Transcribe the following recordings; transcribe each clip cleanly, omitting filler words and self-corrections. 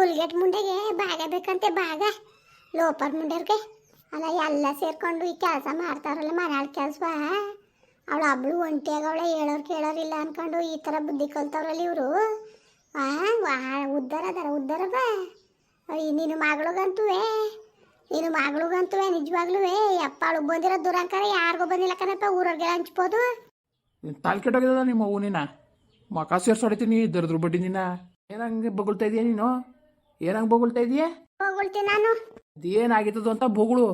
ಕುಲ್ಗೆಟ್ ಮುಂಡೆಗೆ ಭಾಗ ಬೇಕಂತೆ ಭಾಗ ಲೋಪರ್ ಮುಂಡೆರ್ಗೆ ಅಲ್ಲ ಎಲ್ಲ ಸೇರ್ಕೊಂಡು ಈ ಕೆಲಸ ಮಾಡ್ತಾರಲ್ಲ ಮನಾಳ ಕೆಲಸ ಅವಳು ಹಬ್ಳು ಒಂಟಿಯಾಗವಳೆ ಹೇಳೋರು ಕೇಳೋರಿಲ್ಲ ಅನ್ಕೊಂಡು ಈ ಥರ ಬುದ್ಧಿ ಕಲ್ತವ್ರಲ್ಲ ಇವರು ಉದ್ದಾರದ ನಿನ್ನ ಮಗಳಿಗಂತುವೆ ನಿಜವಾಗ್ಲೂ ಯಪ್ಪ ಅವಳು ಬಂದಿರೋ ದುರಂಕಾರ ಯಾರಿಗೂ ಬಂದಿಲ್ಲ ಕಣಪ್ಪ ಊರವ್ರಿಗೆ ಹಂಚ್ಬೋದು. ತಾಲ್ ಕೆಟ್ಟೋಗಿದ ನಿಮ್ಮ ಅವು ನೀನ ಮಕ ಸೇರ್ಸೊಡಿತೀನಿ ದರ್ದ್ರ ಬಡ್ಡಿ ನೀನ ಏನಂಗೆ ಬೊಗಳ್ತಾ ಇದೀಯ ನೀನು ಏನಂಗೆ ಬೊಗಳ್ತಾ ಇದೀಯ ಹೋಗ್ಬಿಡ್ತೀನಿ ನಾನು. ಅದೇನಾಗಿತ್ತದು ಅಂತ ಬೊಗಳು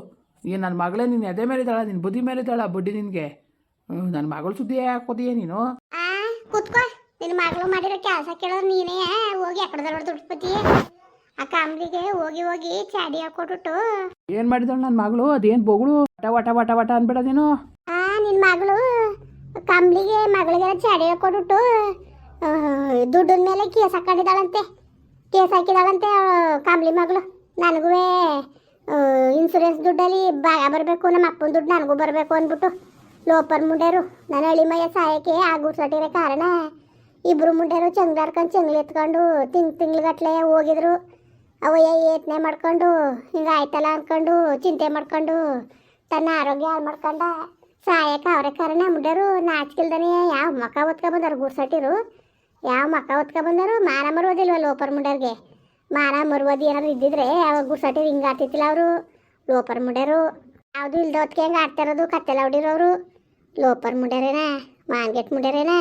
ಏನು ನನ್ನ ಮಗಳೇ ನಿನ್ನ ಎದೆ ಮೇಲೆ ಇದ್ದಾಳ ನಿನ್ನ ಬುದ್ಧಿ ಮೇಲೆ ಇದ್ದಾಳ ಬಡ್ಡಿ ನಿನಗೆ ನನ್ನ ಮಗಳು ಸುದ್ದಿ ಹಾಕೋದೀಯ ನೀನು. ಕೂತ್ಕೋ ನಿನ್ನ ಮಗಳು ಮಾಡಿರೋ ಕೆಲಸ ಕೇಳೋರು ನೀನೇ ಹೋಗಿ ಅಕಡೆ ದುಡ್ಪತಿ ಆ ಕಾಂಬ್ಳಿಗೆ ಹೋಗಿ ಚಾಡಿ ಹಾಕೊಟ್ಟು ಏನು ಮಾಡಿದಳು ನನ್ನ ಮಗಳು ಅದೇನು ಬೊಗಳು ವಟ ವಟ ವಟ ವಟ ಅನ್ಬೇಡ ನೀನು. ನಿನ್ನ ಮಗಳು ಕಂಬ್ಳಿಗೆ ಮಗಳಿಗೆಲ್ಲ ಚಾಡಿ ಹಾಕೊಟ್ಟು ದುಡ್ಡಿನ ಮೇಲೆ ಕೇಸ್ ಹಾಕೊಂಡಿದ್ದಾಳಂತೆ ಕಂಬ್ಳಿ ಮಗಳು. ನನಗೂ ಇನ್ಸೂರೆನ್ಸ್ ದುಡ್ಡಲ್ಲಿ ಭಾಗ ಬರಬೇಕು ನಮ್ಮ ಅಪ್ಪನ ದುಡ್ಡು ನನಗೂ ಬರಬೇಕು ಅಂದ್ಬಿಟ್ಟು ಲೋಪರ್ ಮುಂಡೆರು ನನ್ನ ಹಳ್ಳಿಮಯ್ಯ ಸಹಾಯಕ್ಕೆ ಆಗೂರ್ಸಟ್ಟಿರೋ ಕಾರಣ ಇಬ್ಬರು ಮುಂಡೆರು ಚಂಗ್ಲಾರ್ಕೊಂಡು ಚಂಗ್ಲಿ ಎತ್ಕೊಂಡು ತಿಂಗ್ಳುಗಟ್ಲೆ ಹೋಗಿದ್ರು. ಅವಯ್ಯ ಯತ್ನೆ ಮಾಡ್ಕೊಂಡು ಹಿಂಗೆ ಆಯ್ತಲ್ಲ ಅಂದ್ಕೊಂಡು ಚಿಂತೆ ಮಾಡ್ಕೊಂಡು ತನ್ನ ಆರೋಗ್ಯ ಹಾಳು ಮಾಡ್ಕೊಂಡ ಸಹಾಯಕ್ಕೆ ಅವರೇ ಕಾರಣ ಮುಂಡೆರು ನಾಚಿಕಿಲ್ದಾನೆ ಯಾವ ಮಕ ಹೊತ್ಕೊಬಂದರು ಗೂರ್ಸಟ್ಟಿರು ಯಾವ ಮಕ ಹೊತ್ಕೊಬಂದರು ಮಾನ ಮರುವುದಿಲ್ವ ಲೋಪರ್ ಮುಂಡರ್ಗೆ ಮಾನ ಮರುವದಿ ಏನಾದ್ರು ಇದ್ದಿದ್ರೆ ಅವಾಗ ಗುರ್ಸಟ್ಟಿರು ಹಿಂಗೆ ಆಡ್ತಿತ್ತಿಲ್ಲ ಅವರು ಲೋಪರ್ ಮುಂಡೆರು ಯಾವುದು ಇಲ್ದ ಹೊತ್ತಿಗೆ ಹೆಂಗೆ ಆಡ್ತಿರೋದು ಕತ್ತೆಲ್ಲ ಹೊಡಿರೋರು ಲೋಪರ್ ಮುಂಡೆರೇನಾ ಮಾನ್ಗೆಟ್ ಮುಂಡೆರೇನಾ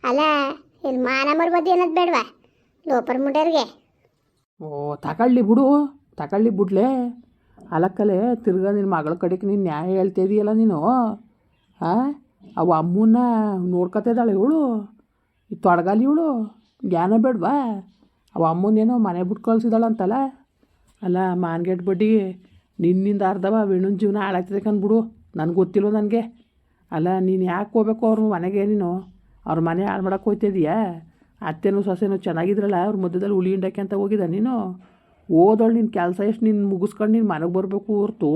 ಅಲ್ಲ ಇಲ್ಲಿ ಮಾನ ಮರುವದಿ ಅನ್ನೋದು ಬೇಡವಾ ಲೋಪರ್ ಮುಂಡೆರ್ಗೆ. ಓ ತಗೊಳ್ಳಿ ಬಿಡ್ಲೆ ಅಲಕ್ಕಲೆ ತಿರ್ಗಾ ನಿನ್ನ ಮಗಳ ಕಡೆಗೆ ನೀನು ನ್ಯಾಯ ಹೇಳ್ತಾ ಇದೀಯಲ್ಲ ನೀನು. ಅವ ಅಮ್ಮನ್ನ ನೋಡ್ಕೊತಿದ್ದಾಳೆ ಇವಳು ಈ ತೊಡಗಲ್ಲಿ ಇವಳು ಜ್ಞಾನ ಬೇಡವಾ ಅವ ಅಮ್ಮನೇನೋ ಮನೆ ಬಿಟ್ಟು ಕಳ್ಸಿದಾಳಂತಲ್ಲ. ಅಲ್ಲ ಮಾನ್ಗೆಟ್ ಬಡ್ಡಿ ನಿನ್ನಿಂದ ಅರ್ಧವ ವೇಣುನ ಜೀವನ ಹಾಳಾಗ್ತದೆ ಕಂದ್ಬಿಡು ನನಗೆ ಗೊತ್ತಿಲ್ವ ನನಗೆ. ಅಲ್ಲ ನೀನು ಯಾಕೆ ಹೋಗ್ಬೇಕು ಅವ್ರ ಮನೆಗೆ ನೀನು ಅವ್ರ ಮನೆ ಹಾಳು ಮಾಡೋಕೆ ಹೋಗ್ತಿದೀಯಾ. ಅತ್ತೆನೂ ಸೊಸೆನೂ ಚೆನ್ನಾಗಿದ್ರಲ್ಲ ಅವ್ರ ಮಧ್ಯದಲ್ಲಿ ಹುಳಿ ಹಿಂಡಕ್ಕೆ ಅಂತ ಹೋಗಿದ್ದ ನೀನು. ಓದೋಳು ನಿನ್ನ ಕೆಲಸ ಎಷ್ಟು ನೀನು ಮುಗಿಸ್ಕೊಂಡು ನೀನು ಮನೆಗೆ ಬರಬೇಕು ಹೊರ್ತು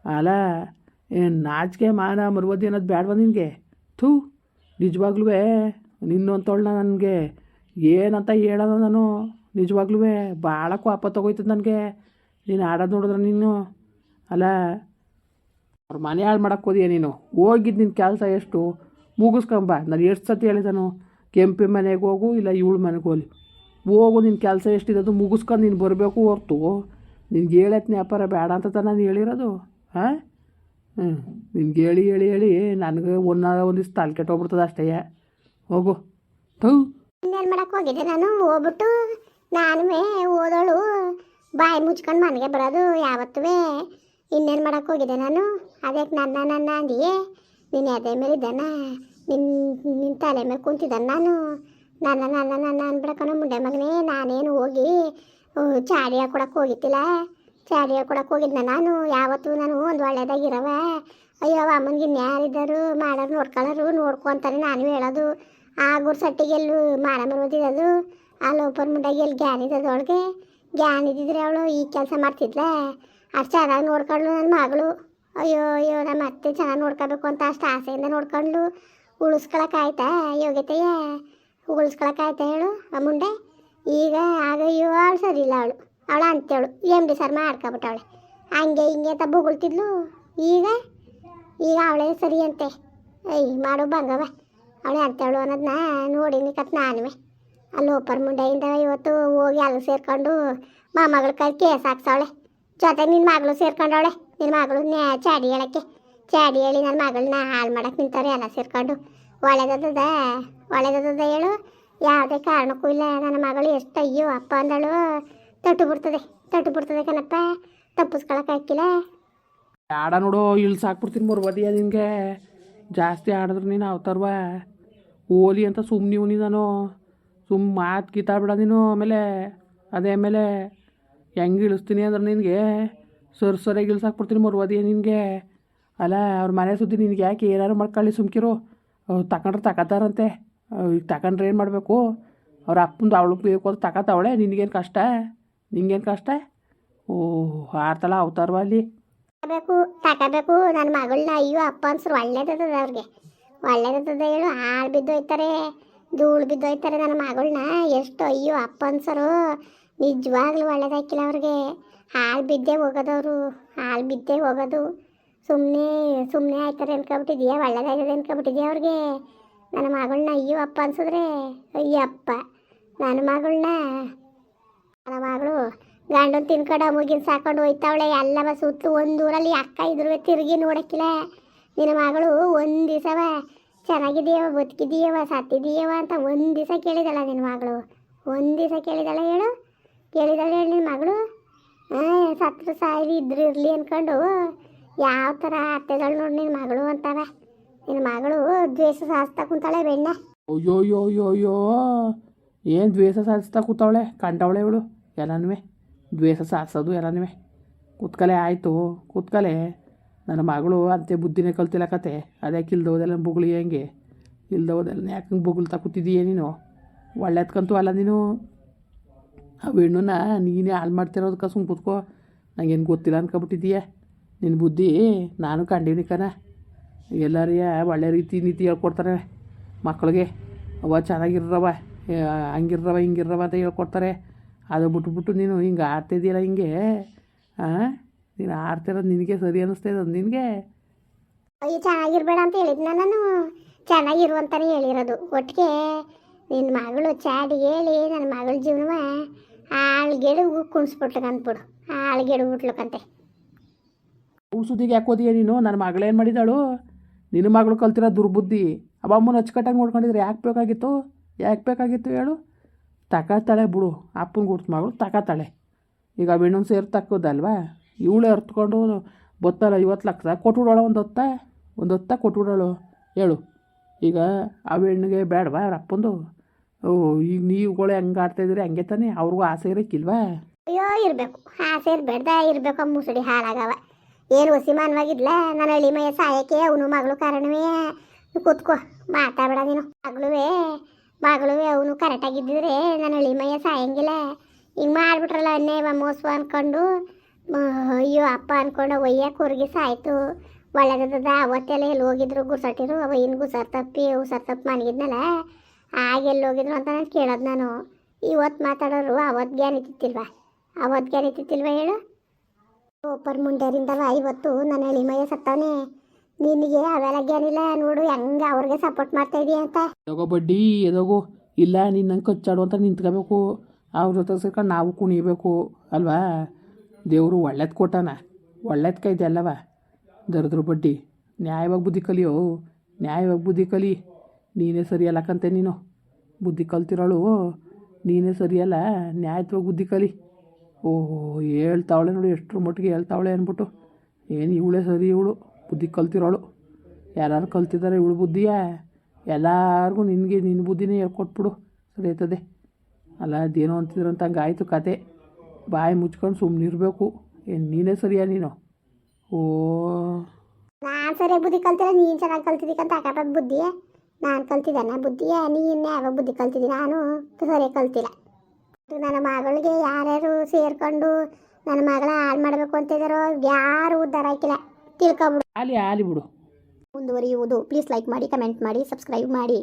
ಅಲ್ಲ ಏನು ನಾಚಿಕೆ ಮಾನ ಮರುವದಿ ಅನ್ನೋದು ಬೇಡವ ನಿನಗೆ. ಥೂ ನಿಜವಾಗ್ಲೂ ನಿನ್ನಂತವಳನ್ನ ನನಗೆ ಏನಂತ ಹೇಳೋದು ನಾನು ನಿಜವಾಗ್ಲೂ ಭಾಳ ಕೋಪ ತಗೋಯ್ತದೆ ನನಗೆ ನೀನು ಆಡೋದು ನೋಡಿದ್ರೆ ನೀನು. ಅಲ್ಲ ಅವ್ರ ಮನೆ ಹಾಳು ಮಾಡೋಕ್ಕೆ ಹೋದಿಯ ನೀನು ಹೋಗಿದ್ದು ನಿನ್ನ ಕೆಲಸ ಎಷ್ಟು ಮುಗಿಸ್ಕೊಂಬ. ನಾನು ಎಷ್ಟು ಸತಿ ಹೇಳಿದನು ಕೆಂಪಿ ಮನೆಗೆ ಹೋಗು ಇಲ್ಲ ಇವಳು ಮನೆಗೆ ಹೋಗು ನಿನ್ನ ಕೆಲಸ ಎಷ್ಟಿರೋದು ಮುಗಿಸ್ಕೊಂಡು ನೀನು ಬರಬೇಕು ಹೊರ್ತು ನಿನ್ಗೆ ಹೇಳತ್ನ ವ್ಯಾಪಾರ ಬೇಡ ಅಂತ ನಾನು ಹೇಳಿರೋದು. ನಿನ್ಗೆ ಹೇಳಿ ನನಗೆ ಒಂದಿವ್ಸ ತಲೆ ಕೆಟ್ಟೋಗ್ಬಿಡ್ತದೆ ಅಷ್ಟೇ. ಹೋಗು ಥೂ ಇನ್ನೇನು ಮಾಡಕ್ಕೆ ಹೋಗಿದ್ದೆ ನಾನು ಹೋಗ್ಬಿಟ್ಟು ನಾನು ಓದೋಳು ಬಾಯಿ ಮುಚ್ಕೊಂಡು ಮನೆಗೆ ಬರೋದು ಯಾವತ್ತೂ. ಇನ್ನೇನು ಮಾಡಕ್ಕೆ ಹೋಗಿದ್ದೆ ನಾನು ಅದಕ್ಕೆ ನನ್ನ ಅಂದಿಯೇ ನಿನ್ನ ಎದೆ ಮೇಲೆ ಇದ್ದಾನ ನಿನ್ನ ತಲೆ ಮೇಲೆ ಕುಂತಿದ್ದಾನೆ ನಾನು ನನ್ನ ಅನ್ಬಿಡಕ್ಕನ ಮುಂಡೆ ಮಗನೇ. ನಾನೇನು ಹೋಗಿ ಚಾಡಿ ಹಾಕೊಡಕ್ಕೆ ಹೋಗಿತ್ತಿಲ್ಲ ಚಾಡಿ ಹಾಕೊಡಕ್ಕೆ ಹೋಗಿದ್ನ ನಾನು ಯಾವತ್ತೂ ನಾನು ಒಂದು ಒಳ್ಳೇದಾಗಿರವ ಅಯ್ಯೋ ಅಮ್ಮನಿಗೆ ಇನ್ಯಾರಿದ್ದರು ಮಾಡೋರು ನೋಡ್ಕೊತಾನೆ ನಾನು ಹೇಳೋದು. ಆ ಗುರ್ಸಟ್ಟಿಗೆ ಎಲ್ಲೂ ಮಾನ ಮರೋದಿರೋದು ಆ ಲೋಪರ್ ಮುಂಡಾಗಿ ಎಲ್ಲಿ ಗ್ಯಾನ್ ಇದ್ದದೊಳಗೆ ಗ್ಯಾನ್ ಇದ್ದಿದ್ರೆ ಅವಳು ಈ ಕೆಲಸ ಮಾಡ್ತಿದ್ಲ ಅಷ್ಟು ಚೆನ್ನಾಗಿ ನೋಡ್ಕೊಂಡ್ಳು ನನ್ನ ಮಗಳು. ಅಯ್ಯೋ ನಮ್ಮ ಅತ್ತೆ ಚೆನ್ನಾಗಿ ನೋಡ್ಕೋಬೇಕು ಅಂತ ಅಷ್ಟು ಆಸೆಯಿಂದ ನೋಡ್ಕೊಂಡ್ಲು. ಉಳಿಸ್ಕೊಳಕ್ಕಾಯ್ತಾ ಯೋಗ್ಯತೆಯ ಉಳಿಸ್ಕೊಳಕ್ಕಾಯ್ತಾ ಹೇಳು ಆ ಮುಂಡೆ. ಈಗ ಆಗ ಅವಳು ಸರಿ ಇಲ್ಲ ಅವಳು ಅಂತೇಳು MD ಸರ್ ಮಾಡ್ಕೊಬಿಟ್ಟವಳೆ ಹಂಗೆ ಹಿಂಗೆ ಅಂತ ಬೊಗಳ್ತಿದ್ಲು. ಈಗ ಅವಳೇ ಸರಿ ಅಂತೆ ಮಾಡು ಬಂಗವ ಅವಳೆ ಅಂತೇಳು ಅನ್ನೋದನ್ನ ನೋಡಿನಿ ಕತ್ ನಾನುವೆ. ಆ ಲೋಪರ್ ಮುಂಡೆಯಿಂದ ಇವತ್ತು ಹೋಗಿ ಅಲ್ಲಿ ಸೇರ್ಕೊಂಡು ಮೊಮ್ಮಗಳ ಕೈ ಕೇಸ್ ಹಾಕ್ಸವಳೆ ಜೊತೆಗೆ ನಿನ್ನ ಮಗಳು ಸೇರ್ಕೊಂಡವಳೆ. ನಿನ್ನ ಮಗಳು ಚಾಡಿ ಹೇಳಿ ನನ್ನ ಮಗಳನ್ನ ಹಾಳು ಮಾಡಕ್ಕೆ ನಿಂತಾರೆ ಎಲ್ಲ ಸೇರ್ಕೊಂಡು. ಒಳ್ಳೇದದ ಹೇಳು ಯಾವುದೇ ಕಾರಣಕ್ಕೂ ಇಲ್ಲ ನನ್ನ ಮಗಳು ಎಷ್ಟು ಅಯ್ಯೋ ಅಪ್ಪ ಅಂದಳು ತಟ್ಟು ಬಿಡ್ತದೆ ಕಣಪ್ಪ ತಪ್ಪಿಸ್ಕೊಳಕ್ಕಾಗಿಲ್ಲ. ಆಡ ನೋಡು ಇಳ್ಸಾಕ್ಬಿಡ್ತೀನಿ ಮರುವದಿಯ ನಿನಗೆ ಜಾಸ್ತಿ ಆಡಿದ್ರೆ ನೀನು ಅವತರ್ವ ಓಲಿ ಅಂತ ಸುಮ್ಮನೆ ನಾನು ಮಾತು ಕಿತ್ತಾಡ್ಬಿಡ ನೀನು. ಆಮೇಲೆ ಹೆಂಗೆ ಇಳಿಸ್ತೀನಿ ಅಂದ್ರೆ ನಿನಗೆ ಸರಿಯಾಗಿ ಇಳ್ಸಾಕ್ಬಿಡ್ತೀನಿ ಮರುವದಿಯ ನಿನಗೆ. ಅಲ್ಲ ಅವ್ರ ಮನೆ ಸುದ್ದಿ ನಿನಗೆ ಯಾಕೆ ಏನಾರು ಮಾಡ್ಕೊಳ್ಳಿ ಸುಮ್ಕಿರು. ತಗೊಂಡ್ರೆ ತಗೋತಾರಂತೆ ಈಗ ತಗೊಂಡ್ರೆ ಏನು ಮಾಡಬೇಕು ಅವ್ರ ಅಪ್ಪಂದು ಅವಳು ಬೇಕು ಅಂತ ತಗೋತಾವಳೆ. ನಿನಗೇನು ಕಷ್ಟ ಆಡ್ತಾಳ ಅವತಾರವ ಅಲ್ಲಿ ತಗೋಬೇಕು ನನ್ನ ಮಗಳನ್ನ. ಅಯ್ಯೋ ಅಪ್ಪ ಅನ್ಸರು ಒಳ್ಳೇದದ ಅವ್ರಿಗೆ ಒಳ್ಳೇದದ ಹೇಳು ಹಾಳು ಬಿದ್ದು ಹೋಯ್ತಾರೆ ಧೂಳು ಬಿದ್ದೋಯ್ತಾರೆ ನನ್ನ ಮಗಳನ್ನ. ಎಷ್ಟು ಅಯ್ಯೋ ಅಪ್ಪ ಅನ್ಸರು. ನಿಜವಾಗ್ಲೂ ಒಳ್ಳೇದಾಕಿಲ್ಲ ಅವ್ರಿಗೆ. ಹಾಲು ಬಿದ್ದೇ ಹೋಗೋದವರು, ಹಾಲು ಬಿದ್ದೇ ಹೋಗೋದು. ಸುಮ್ಮನೆ ಸುಮ್ಮನೆ ಆಯ್ತಾರೆ ಅನ್ಕೊಬಿಟ್ಟಿದ್ಯಾ, ಒಳ್ಳೇದಾಗಿದೆ ಅನ್ಕೊಬಿಟ್ಟಿದ್ಯಾ ಅವ್ರಿಗೆ. ನನ್ನ ಮಗಳನ್ನ ಅಯ್ಯೋ ಅಪ್ಪ ಅನ್ಸಿದ್ರೆ ಅಯ್ಯೋ ಅಪ್ಪ. ನನ್ನ ಮಗಳು ಗಂಡನ ತಿನ್ಕೊಂಡು ಮುಗಿನ ಸಾಕೊಂಡು ಹೋಯ್ತಾವಳೆ. ಎಲ್ಲವ ಸುತ್ತಲೂ ಒಂದೂರಲ್ಲಿ ಅಕ್ಕ ಇದ್ರು ತಿರುಗಿ ನೋಡಕ್ಕಿಲ್ಲ. ನಿನ್ನ ಮಗಳು ಒಂದು ದಿವಸವ ಚೆನ್ನಾಗಿದೆಯವ, ಬದುಕಿದೀಯವ, ಸತ್ತಿದೀಯವ ಅಂತ ಒಂದು ದಿವಸ ಕೇಳಿದಳ ನಿನ್ನ ಮಗಳು? ಒಂದು ದಿವಸ ಕೇಳಿದಳ ಹೇಳು? ಕೇಳಿದಳ ಹೇಳು ನಿನ್ನ ಮಗಳು? ಸತ್ರು ಸಾಯಿಲಿ ಇದ್ರು ಇರಲಿ ಅಂದ್ಕೊಂಡು ಯಾವ ಥರ ಅತ್ತೆಗಳು ನೋಡಿ ನಿನ್ನ ಮಗಳು ಅಂತವ. ನಿನ್ನ ಮಗಳು ದ್ವೇಷ ಸಾಧಿಸ್ತಾ ಕುಂತಾಳೆ ಬೆಣ್ಣ. ಅಯ್ಯೋ ಅಯ್ಯೋ ಅಯ್ಯೋ ಅಯ್ಯೋ, ಏನು ದ್ವೇಷ ಸಾಧಿಸ್ತಾ ಕೂತವಳೆ ಕಂಡವಳೆ ಇವಳು. ಎಲ್ಲನೂ ದ್ವೇಷ ಸಾಧಿಸೋದು ಎಲ್ಲನೂ. ಕೂತ್ಕಲೆ ಆಯಿತು, ಕೂತ್ಕಲೆ. ನನ್ನ ಮಗಳು ಅಂತೆ ಬುದ್ಧಿನೇ ಕಲ್ತಿಲ್ಲ ಕತೆ. ಅದಕ್ಕೆ ಇಲ್ದೋದೆಲ್ಲ ಬುಗುಳಿ ಹೆಂಗೆ ಇಲ್ದೋದೆಲ್ಲ ಯಾಕೆ ಬುಗುಳ್ತಾ ಕೂತಿದ್ದೀಯ ನೀನು? ಒಳ್ಳೆದ್ಕಂತೂ ಅಲ್ಲ ನೀನು. ಆ ಹೆಣ್ಣನ್ನ ನೀನೇ ಹಾಳು ಮಾಡ್ತಿರೋದಕ್ಕೆ ಸುಮ್ಮ ಕೂತ್ಕೋ. ನನಗೇನು ಗೊತ್ತಿಲ್ಲ ಅನ್ಕೊಬಿಟ್ಟಿದ್ದೀಯ. ನಿನ್ನ ಬುದ್ಧಿ ನಾನು ಕಂಡೀನಿ ಕಣ. ಎಲ್ಲರಿಯ ಒಳ್ಳೆ ರೀತಿ ನೀತಿ ಹೇಳ್ಕೊಡ್ತಾರೆ ಮಕ್ಕಳಿಗೆ. ಅವ ಚೆನ್ನಾಗಿರ್ರವ, ಹಂಗಿರ್ರವ ಹಿಂಗಿರ್ರವ ಅಂತ ಹೇಳ್ಕೊಡ್ತಾರೆ. ಅದು ಬಿಟ್ಬಿಟ್ಟು ನೀನು ಹಿಂಗೆ ಆಡ್ತಿದ್ದೀಯಲ್ಲ ಹಿಂಗೆ. ನೀನು ಆಡ್ತಿರೋದು ನಿನಗೆ ಸರಿ ಅನ್ನಿಸ್ತಾ ಇರೋದು ನಿನಗೆ? ಅಯ್ಯೋ ಚೆನ್ನಾಗಿರ್ಬೇಡ ಅಂತ ಹೇಳಿದ್ನ ನಾನು. ಚೆನ್ನಾಗಿರುವಂತಾನೆ ಹೇಳಿರೋದು. ಒಟ್ಟಿಗೆ ನಿನ್ನ ಮಗಳು ಚಾಡಿ ಹೇಳಿ ನನ್ನ ಮಗಳ ಜೀವನವ ಆಳ್ಗೆಡು ಕುಣಿಸ್ಬಿಟ್ಲಕ ಅಂದ್ಬಿಡು. ಆಳ್ಗೆಡು ಬಿಟ್ಲಕ್ಕಂತೆ. ಸುದ್ದಿಗೆ ಯಾಕೆ ಓದಿಯ ನೀನು? ನನ್ನ ಮಗಳೇನು ಮಾಡಿದಾಳು? ನಿನ್ನ ಮಗಳು ಕಲ್ತಿರೋ ದುರ್ಬುದ್ಧಿ. ಅವ ಅಮ್ಮನ ಅಚ್ಚುಕಟ್ಟಾಗಿ ನೋಡ್ಕೊಂಡಿದ್ರೆ ಯಾಕೆ ಬೇಕಾಗಿತ್ತು? ಯಾಕೆ ಬೇಕಾಗಿತ್ತು ಹೇಳು? ತಗೋತಾಳೆ ಬಿಡು. ಅಪ್ಪನ ಗುಡ್ತು ಮಗಳು ತಗೋತಾಳೆ. ಈಗ ಬೆಣ್ಣು ಸೇರಿ ತಕ್ಕೋದಲ್ವಾ? ಇವಳು ಅರ್ತ್ಕೊಂಡು ಬತ್ತಲ್ಲ 50 ಲಕ್ಷ ಕೊಟ್ಬಿಡೋಳು. ಒಂದು ಹೊತ್ತ ಕೊಟ್ಬಿಡೋಳು ಹೇಳು. ಈಗ ಆ ಹೆಣ್ಣಿಗೆ ಬೇಡವಾ ಅವ್ರ ಅಪ್ಪಂದು? ಈಗ ನೀವುಗಳು ಹೆಂಗೆ ಆಡ್ತಾಯಿದ್ರಿ ಹಂಗೆ ತಾನೇ ಅವ್ರಿಗೂ ಆಸೆ ಇರೋಕ್ಕಿಲ್ವಾ? ಅಯ್ಯೋ ಇರಬೇಕು, ಆಸೆ ಇರಬೇಡ್ದ ಇರಬೇಕು. ಮುಸುಡಿ ಹಾಳಾಗವ. ಏನು ವಸಿಮಾನವಾಗಿದ್ಲ ನನ್ನ ಹಳ್ಳಿ ಮೈಯ ಸಾಯಕ್ಕೆ ಅವನು ಮಗಳು ಕಾರಣವೇ. ಕೂತ್ಕೋ, ಮಾತಾಡಬೇಡ ನೀನು. ಮಗಳುವೆ ಅವನು ಕರೆಕ್ಟಾಗಿದ್ದಿದ್ರೆ ನನ್ನ ಹಳ್ಳಿ ಮೈಯ ಸಾಯಂಗಿಲ್ಲ. ಹಿಂಗೆ ಮಾಡಿಬಿಟ್ರಲ್ಲ ಅನ್ನೇವ ಮೋಸ ಅಂದ್ಕೊಂಡು ಅಯ್ಯೋ ಅಪ್ಪ ಅಂದ್ಕೊಂಡು ಒಯ್ಯಕ್ಕೆ ಹೊರಗೆ ಸಾಯ್ತು. ಒಳ್ಳೆದದ ಅವತ್ತೆಲ್ಲ ಎಲ್ಲಿ ಹೋಗಿದ್ರು ಗುರ್ಸಟ್ಟಿರು. ಅವ ಇನ್ನು ಗುಸರ್ ತಪ್ಪಿ ಮನಗಿದ್ನಲ್ಲ, ಆಗೆಲ್ಲಿ ಹೋಗಿದ್ರು ಅಂತ ನಾನು ಕೇಳೋದು ನಾನು. ಇವತ್ತು ಮಾತಾಡೋರು ಅವತ್ತು ಜ್ಞಾನ ಇತ್ತಿತ್ತಿಲ್ವಾ ಹೇಳು? ಸೂಪರ್ ಮುಂಡ್ಯಾರಿಂದವ ಇವತ್ತು ನನ್ನ ಎಳಿಮಯ್ಯ ಸತ್ತವನೇ. ನಿನಗೆ ಅವೆಲ್ಲ ಜ್ಞಾನಿಲ್ಲ ನೋಡು ಹೆಂಗೆ ಅವ್ರಿಗೆ ಸಪೋರ್ಟ್ ಮಾಡ್ತಾ ಇದೀಯ ಅಂತ. ಎದೋಗೋ ಬಡ್ಡಿ ಎದೋಗೋ. ಇಲ್ಲ ನಿನ್ನಂಗೆ ಕಚ್ಚಾಡು ಅಂತ ನಿಂತ್ಕೋಬೇಕು. ಅವ್ರ ಜೊತೆ ಸೇರ್ಕೊಂಡು ನಾವು ಕುಣಿಬೇಕು ಅಲ್ವಾ? ದೇವರು ಒಳ್ಳೇದು ಕೊಟ್ಟಾನ, ಒಳ್ಳೇದು ಕೈದೆ ಅಲ್ಲವ. ದರಿದ್ರ ಬಡ್ಡಿ ನ್ಯಾಯವಾಗಿ ಬುದ್ಧಿ ಕಲಿಯೋ, ನ್ಯಾಯವಾಗಿ ಬುದ್ಧಿ ಕಲಿ. ನೀನೇ ಸರಿಯಲ್ಲಕ್ಕಂತೆ ನೀನು. ಬುದ್ಧಿ ಕಲ್ತಿರೋಳು ನೀನೇ ಸರಿಯಲ್ಲ, ನ್ಯಾಯತ್ವಾಗಿ ಬುದ್ಧಿ ಕಲಿ. ಓಹೋ ಹೇಳ್ತಾವಳೆ ನೋಡಿ, ಎಷ್ಟರ ಮಟ್ಟಿಗೆ ಹೇಳ್ತಾವಳೆ ಅಂದ್ಬಿಟ್ಟು. ಏನು ಇವಳೇ ಸರಿ, ಇವಳು ಬುದ್ಧಿ ಕಲ್ತಿರೋಳು. ಯಾರು ಕಲ್ತಿದ್ದಾರೆ ಇವಳು ಬುದ್ಧಿಯ? ಎಲ್ಲರಿಗೂ ನಿನ್ನ ಬುದ್ಧಿನೇ ಹೇಳ್ಕೊಟ್ಬಿಡು, ಸರಿ ಆಯ್ತದೆ. ಅಲ್ಲ ಅದೇನೋ ಅಂತಿದ್ರಂತ ಹಂಗೆ ಆಯಿತು ಕತೆ. ಬಾಯಿ ಮುಚ್ಕೊಂಡು ಸುಮ್ಮನೆ ಇರಬೇಕು. ಏನು ನೀನೇ ಸರಿಯಾ ನೀನು? ಓ ನಾನು ಸರಿಯಾಗಿ ಬುದ್ಧಿ ಕಲ್ತಿಲ್ಲ, ನೀನು ಚೆನ್ನಾಗಿ ಕಲ್ತಿದ್ದಕ್ಕಂತ ಅಕ್ಕಪಕ್ಕ ಬುದ್ಧಿಯೇ. ನಾನು ಕಲ್ತಿದ್ದಾನೆ ಬುದ್ಧಿಯೇ? ನೀನು ಯಾವಾಗ ಬುದ್ಧಿ ಕಲ್ತಿದ್ದೀನಿ? ನಾನು ಸರಿಯಾಗಿ ಕಲ್ತಿಲ್ಲ. ನನ್ನ ಮಗಳಿಗೆ ಯಾರ್ಯಾರು ಸೇರ್ಕೊಂಡು ನನ್ನ ಮಗಳ ಹಾಳು ಮಾಡಬೇಕು ಅಂತಿದ್ದಾರೋ ಯಾರು ಉದ್ಧಾರ ಹಾಕಿಲ್ಲ. ತಿಳ್ಕೊಬಿಡು. ಆಲಿ ಬಿಡು. ಮುಂದುವರಿಯುವುದು. ಪ್ಲೀಸ್ ಲೈಕ್ ಮಾಡಿ, ಕಮೆಂಟ್ ಮಾಡಿ, ಸಬ್ಸ್ಕ್ರೈಬ್ ಮಾಡಿ.